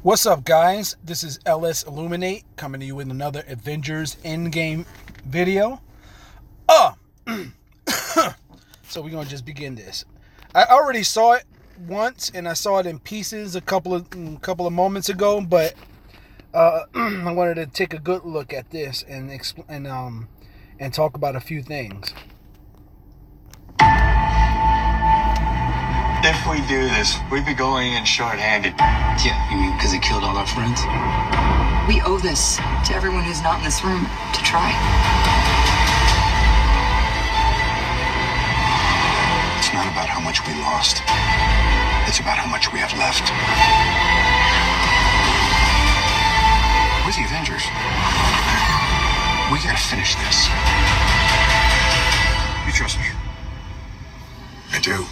What's up, guys? This is LS Illuminate coming to you with another Avengers Endgame video. So we're gonna just begin this. I already saw it once, and I saw it in pieces a couple of moments ago, but I wanted to take a good look at this and talk about a few things. If we do this, we'd be going in short-handed. Yeah, you mean because he killed all our friends? We owe this to everyone who's not in this room to try. It's not about how much we lost. It's about how much we have left. We're the Avengers. We gotta finish this. You trust me? I do.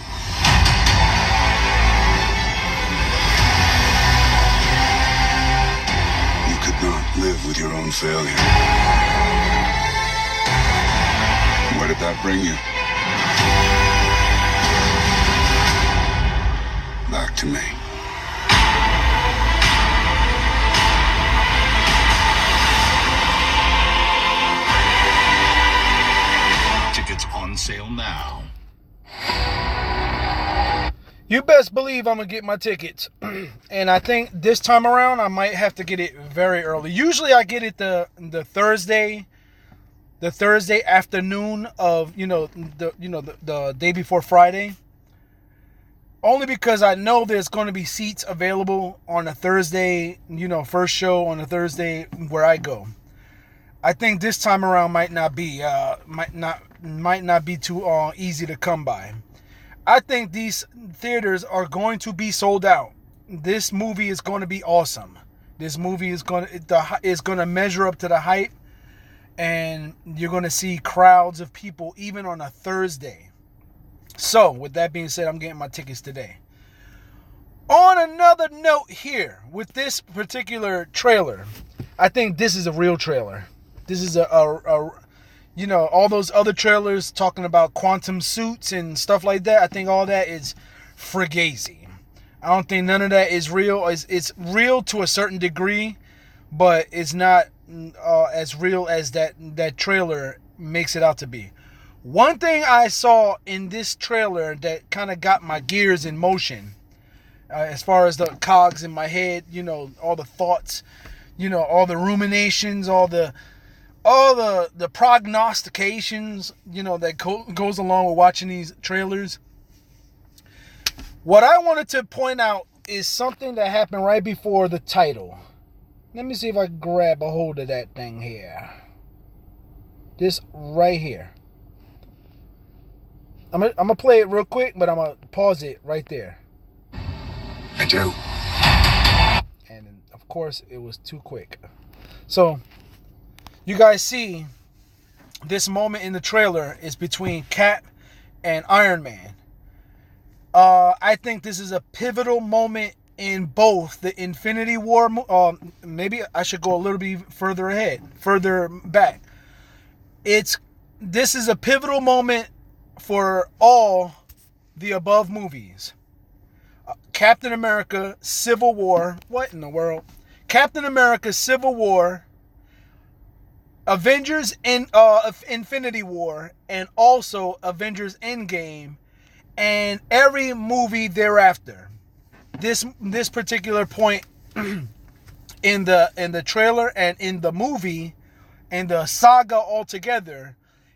You could not live with your own failure. Where did that bring you? Back to me. Tickets on sale now. You best believe I'm gonna get my tickets. And I think this time around I might have to get it very early. Usually I get it the Thursday afternoon of the day before Friday. Only because I know there's going to be seats available on a Thursday, first show on a Thursday where I go. I think this time around might not be too easy to come by. I think these theaters are going to be sold out. This movie is going to be awesome. This movie is going to measure up to the hype, and you're going to see crowds of people even on a Thursday. So, with that being said, I'm getting my tickets today. On another note here, with this particular trailer, I think this is a real trailer. This is all those other trailers talking about quantum suits and stuff like that. I think all that is frigazy. I don't think none of that is real. It's real to a certain degree, but it's not as real as that trailer makes it out to be. One thing I saw in this trailer that kind of got my gears in motion, as far as the cogs in my head, all the thoughts, all the ruminations, all the prognostications, that goes along with watching these trailers. What I wanted to point out is something that happened right before the title. Let me see if I can grab a hold of that thing here. This right here. I'm gonna play it real quick, but I'm gonna pause it right there. I do. And of course, it was too quick. So, you guys see this moment in the trailer is between Cap and Iron Man. I think this is a pivotal moment in both the Infinity War. Maybe I should go a little bit further back. This is a pivotal moment for all the above movies. Captain America, Civil War. What in the world? Captain America, Civil War, Avengers Infinity War, and also Avengers Endgame, and every movie thereafter. This particular point in the trailer and in the movie and the saga altogether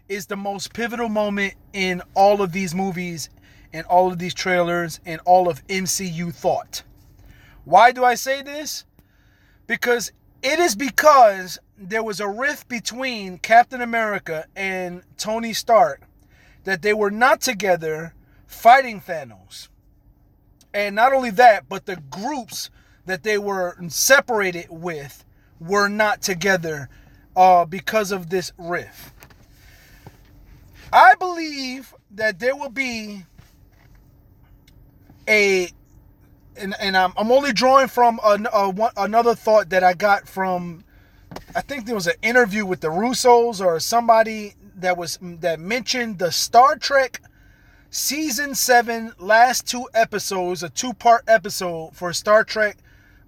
is the most pivotal moment in all of these movies and all of these trailers and all of MCU thought. Why do I say this? Because there was a rift between Captain America and Tony Stark, that they were not together fighting Thanos. And not only that, but the groups that they were separated with were not together because of this rift. I believe that there will be and I'm only drawing from another thought that I got from, I think there was an interview with the Russos or somebody that mentioned the Star Trek Season 7 last two episodes, a two-part episode for Star Trek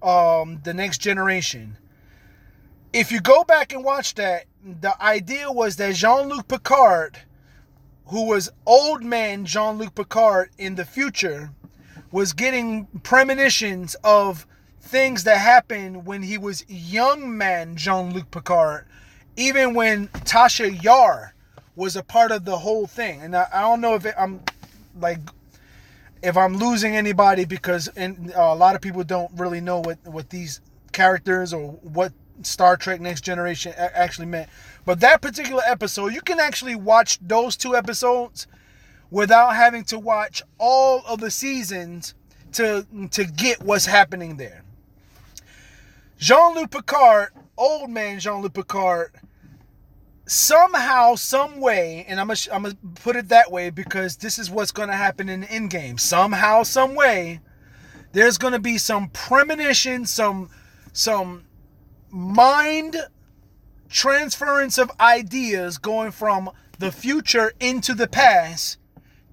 the Next Generation. If you go back and watch that, the idea was that Jean-Luc Picard, who was old man Jean-Luc Picard in the future, was getting premonitions of things that happened when he was young man Jean-Luc Picard, even when Tasha Yar was a part of the whole thing. And I don't know if I'm losing anybody, because a lot of people don't really know what these characters or what Star Trek Next Generation actually meant. But that particular episode, you can actually watch those 2 episodes without having to watch all of the seasons to get what's happening there. Jean-Luc Picard, old man Jean-Luc Picard, somehow, some way, and I'm gonna put it that way because this is what's gonna happen in the Endgame. Somehow, some way, there's gonna be some premonition, some mind transference of ideas going from the future into the past,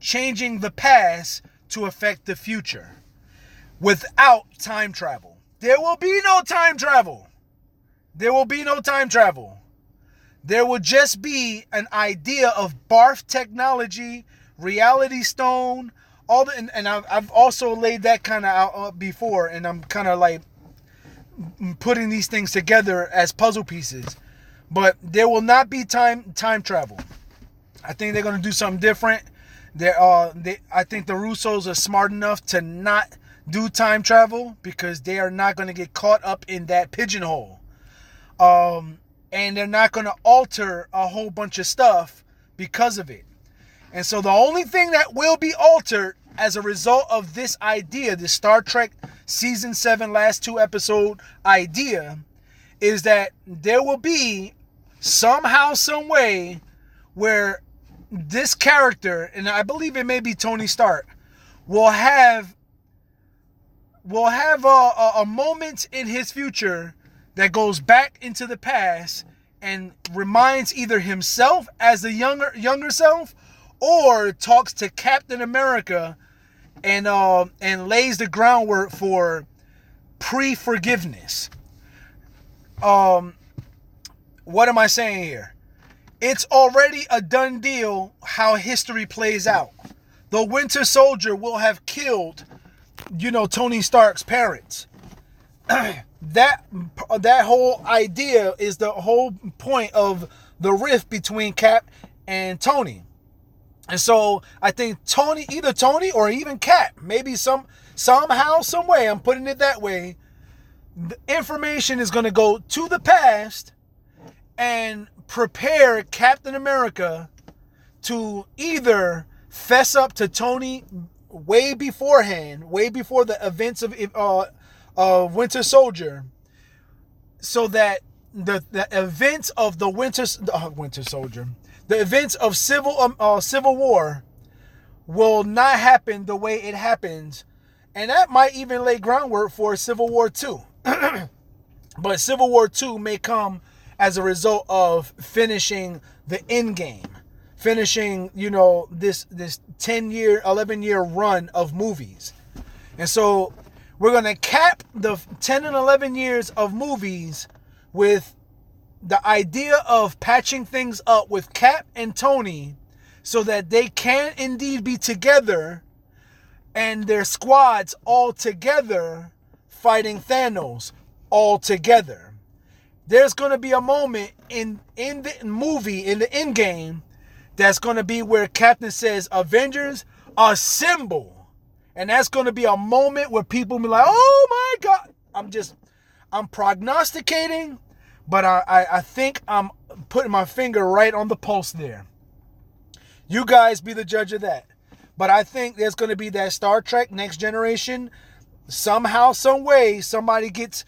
changing the past to affect the future without time travel. There will be no time travel. There will be no time travel. There will just be an idea of barf technology, reality stone, all the, and I've also laid that kind of out before, and I'm kind of like putting these things together as puzzle pieces. But there will not be time travel. I think they're gonna do something different. I think the Russos are smart enough to not do time travel because they are not gonna get caught up in that pigeonhole. And they're not gonna alter a whole bunch of stuff because of it. And so the only thing that will be altered as a result of this idea, this Star Trek Season 7 last 2 episode idea, is that there will be somehow, some way where this character, and I believe it may be Tony Stark, will have a moment in his future that goes back into the past and reminds either himself as the younger self, or talks to Captain America and lays the groundwork for pre-forgiveness. What am I saying here? It's already a done deal how history plays out. The Winter Soldier will have killed, Tony Stark's parents. That whole idea is the whole point of the rift between Cap and Tony. And so I think either Tony or even Cap, maybe somehow, some way, I'm putting it that way, the information is going to go to the past and prepare Captain America to either fess up to Tony way beforehand, way before the events of Winter Soldier, so that the events of the Winter Soldier, the events of Civil War will not happen the way it happens, and that might even lay groundwork for Civil War 2. But Civil War 2 may come as a result of finishing the Endgame, finishing, this 10-year, 11-year run of movies. And so we're going to cap the 10 and 11 years of movies with the idea of patching things up with Cap and Tony so that they can indeed be together and their squads all together fighting Thanos all together. There's going to be a moment in the movie, in the Endgame, that's going to be where Captain says, "Avengers, assemble." And that's going to be a moment where people be like, "Oh my God." I'm prognosticating, but I think I'm putting my finger right on the pulse there. You guys be the judge of that. But I think there's going to be that Star Trek Next Generation. Somehow, some way, somebody gets,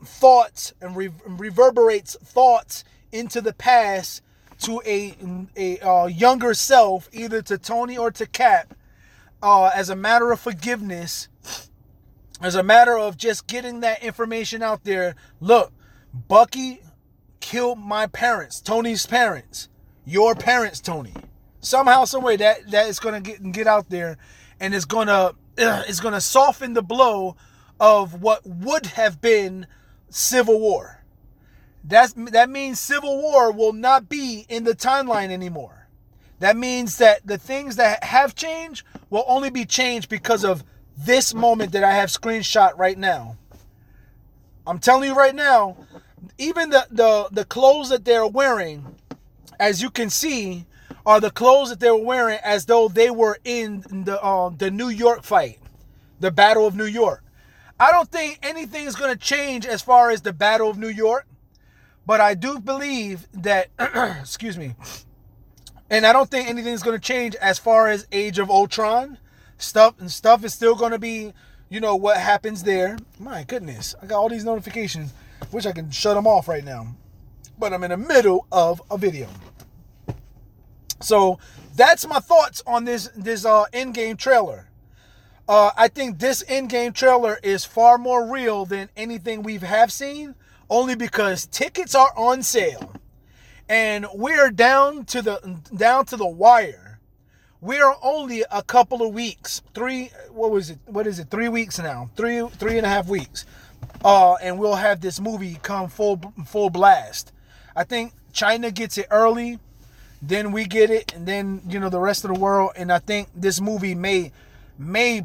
thoughts and reverberates thoughts into the past to a younger self, either to Tony or to Cap, as a matter of forgiveness, as a matter of just getting that information out there. Look, Bucky killed my parents, Tony's parents, your parents, Tony. Somehow, some way that is going to get out there, and it's going to soften the blow of what would have been Civil War. That means Civil War will not be in the timeline anymore. That means that the things that have changed will only be changed because of this moment that I have screenshot right now. I'm telling you right now, even the clothes that they're wearing, as you can see, are the clothes that they were wearing as though they were in the New York fight, the Battle of New York. I don't think anything is going to change as far as the Battle of New York, but I do believe that, excuse me, and I don't think anything is going to change as far as Age of Ultron. Stuff is still going to be, what happens there. My goodness, I got all these notifications. Wish I can shut them off right now, but I'm in the middle of a video. So that's my thoughts on this Endgame trailer. I think this Endgame trailer is far more real than anything we have seen, only because tickets are on sale, and we're down to the wire. We are only a couple of weeks, 3 weeks now, three and a half weeks, and we'll have this movie come full blast. I think China gets it early, then we get it, and then the rest of the world. And I think this movie may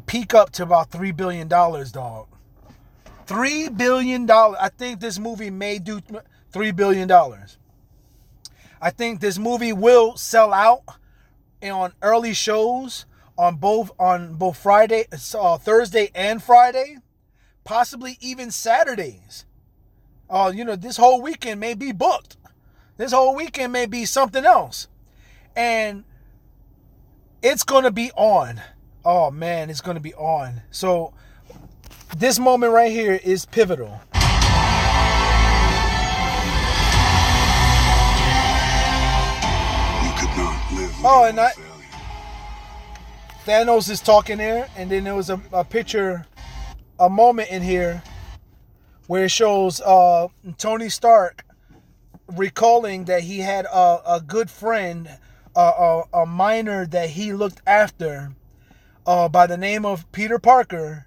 peak up to about $3 billion, dog. $3 billion. I think this movie may do $3 billion. I think this movie will sell out on early shows on both Friday, Thursday and Friday, possibly even Saturdays. This whole weekend may be booked. This whole weekend may be something else. And it's going to be on. Oh, man, it's going to be on. So this moment right here is pivotal. You could not live with Oh, your and own failure. Thanos is talking there. And then there was a picture, a moment in here where it shows Tony Stark recalling that he had a good friend, a minor that he looked after by the name of Peter Parker.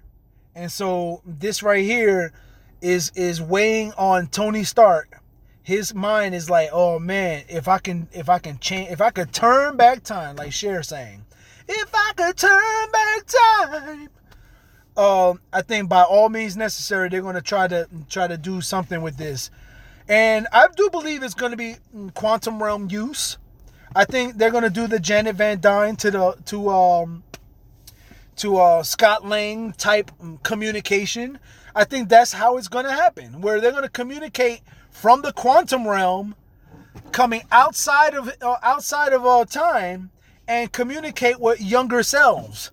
And so this right here is weighing on Tony Stark. His mind is like, oh man, if I could turn back time, like Cher saying, if I could turn back time. I think by all means necessary, they're going to try to do something with this. And I do believe it's going to be quantum realm use. I think they're going to do the Janet Van Dyne to Scott Lang type communication. I think that's how it's going to happen, where they're going to communicate from the quantum realm, coming outside of time, and communicate with younger selves.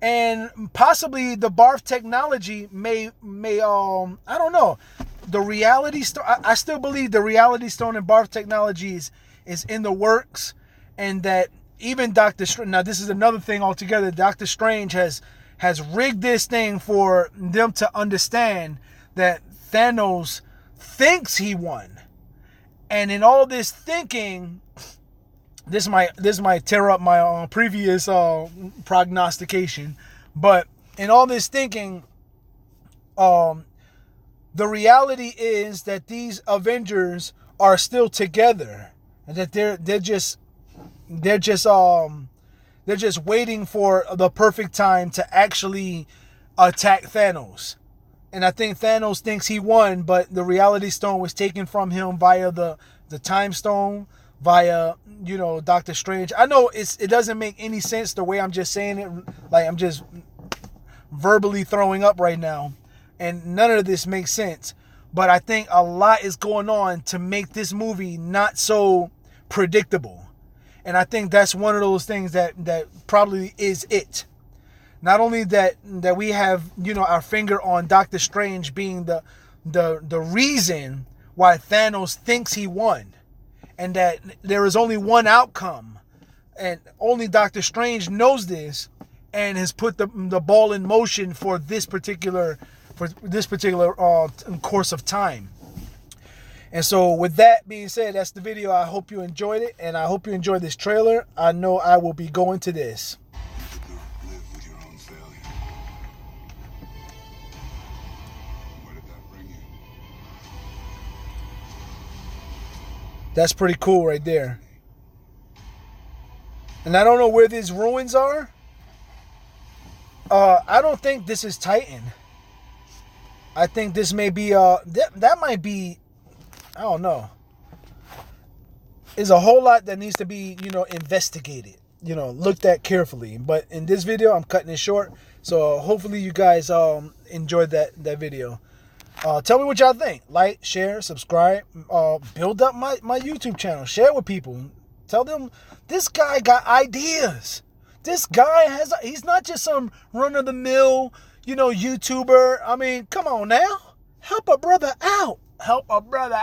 And possibly the barf technology may I don't know. The reality stone, I still believe the reality stone and barf technology is in the works, and that even Doctor Strange, now this is another thing altogether, Doctor Strange has rigged this thing for them to understand that Thanos thinks he won. And in all this thinking, this might tear up my previous prognostication, but in all this thinking, the reality is that these Avengers are still together, and that they're just waiting for the perfect time to actually attack Thanos. And I think Thanos thinks he won, but the reality stone was taken from him via the time stone, via Doctor Strange. I know it doesn't make any sense the way I'm just saying it, like I'm just verbally throwing up right now, and none of this makes sense. But I think a lot is going on to make this movie not so predictable. And I think that's one of those things that probably is it. Not only that we have, our finger on Doctor Strange being the reason why Thanos thinks he won, and that there is only one outcome, and only Doctor Strange knows this, and has put the ball in motion for this particular course of time. And so with that being said, that's the video. I hope you enjoyed it, and I hope you enjoyed this trailer. I know I will be going to this. You could not live with your own failure. That's pretty cool right there. And I don't know where these ruins are. I don't think this is Titan. I think this may be that might be, I don't know. There's a whole lot that needs to be, investigated, looked at carefully. But in this video, I'm cutting it short. So hopefully you guys enjoyed that video. Tell me what y'all think. Like, share, subscribe. Build up my YouTube channel. Share it with people. Tell them this guy got ideas. This guy he's not just some run-of-the-mill, YouTuber. I mean, come on now. Help a brother out. Help a brother out.